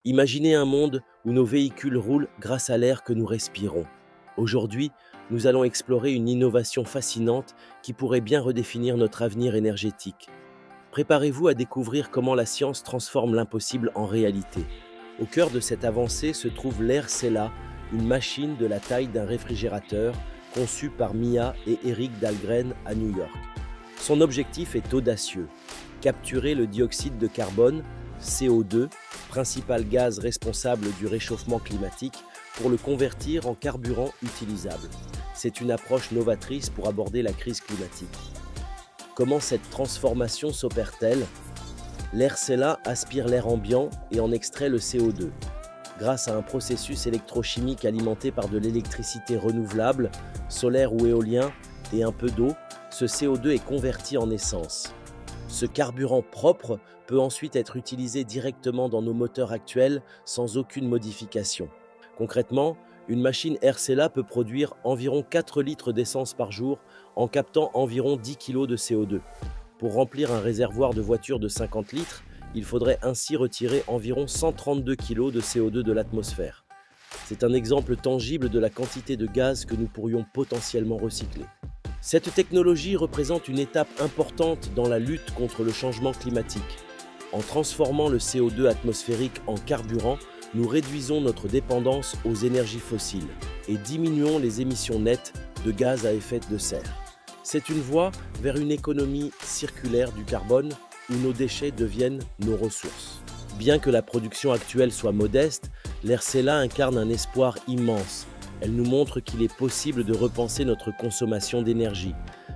Imaginez un monde où nos véhicules roulent grâce à l'air que nous respirons. Aujourd'hui, nous allons explorer une innovation fascinante qui pourrait bien redéfinir notre avenir énergétique. Préparez-vous à découvrir comment la science transforme l'impossible en réalité. Au cœur de cette avancée se trouve l'Air Cella, une machine de la taille d'un réfrigérateur conçue par Mia et Eric Dahlgren à New York. Son objectif est audacieux: capturer le dioxyde de carbone, CO2, principal gaz responsable du réchauffement climatique, pour le convertir en carburant utilisable. C'est une approche novatrice pour aborder la crise climatique. Comment cette transformation s'opère-t-elle? L'air Cella aspire l'air ambiant et en extrait le CO2. Grâce à un processus électrochimique alimenté par de l'électricité renouvelable, solaire ou éolien, et un peu d'eau, ce CO2 est converti en essence. Ce carburant propre peut ensuite être utilisé directement dans nos moteurs actuels sans aucune modification. Concrètement, une machine Air Cella peut produire environ 4 litres d'essence par jour en captant environ 10 kg de CO2. Pour remplir un réservoir de voiture de 50 litres, il faudrait ainsi retirer environ 132 kg de CO2 de l'atmosphère. C'est un exemple tangible de la quantité de gaz que nous pourrions potentiellement recycler. Cette technologie représente une étape importante dans la lutte contre le changement climatique. En transformant le CO2 atmosphérique en carburant, nous réduisons notre dépendance aux énergies fossiles et diminuons les émissions nettes de gaz à effet de serre. C'est une voie vers une économie circulaire du carbone où nos déchets deviennent nos ressources. Bien que la production actuelle soit modeste, l'Air Cella incarne un espoir immense. Elle nous montre qu'il est possible de repenser notre consommation d'énergie.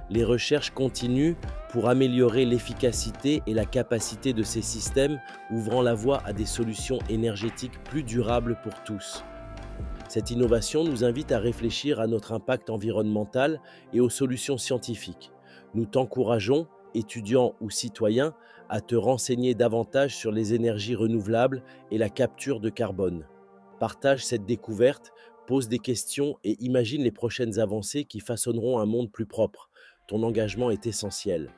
Les recherches continuent pour améliorer l'efficacité et la capacité de ces systèmes, ouvrant la voie à des solutions énergétiques plus durables pour tous. Cette innovation nous invite à réfléchir à notre impact environnemental et aux solutions scientifiques. Nous t'encourageons, étudiants ou citoyens, à te renseigner davantage sur les énergies renouvelables et la capture de carbone. Partage cette découverte, pose des questions et imagine les prochaines avancées qui façonneront un monde plus propre. Ton engagement est essentiel.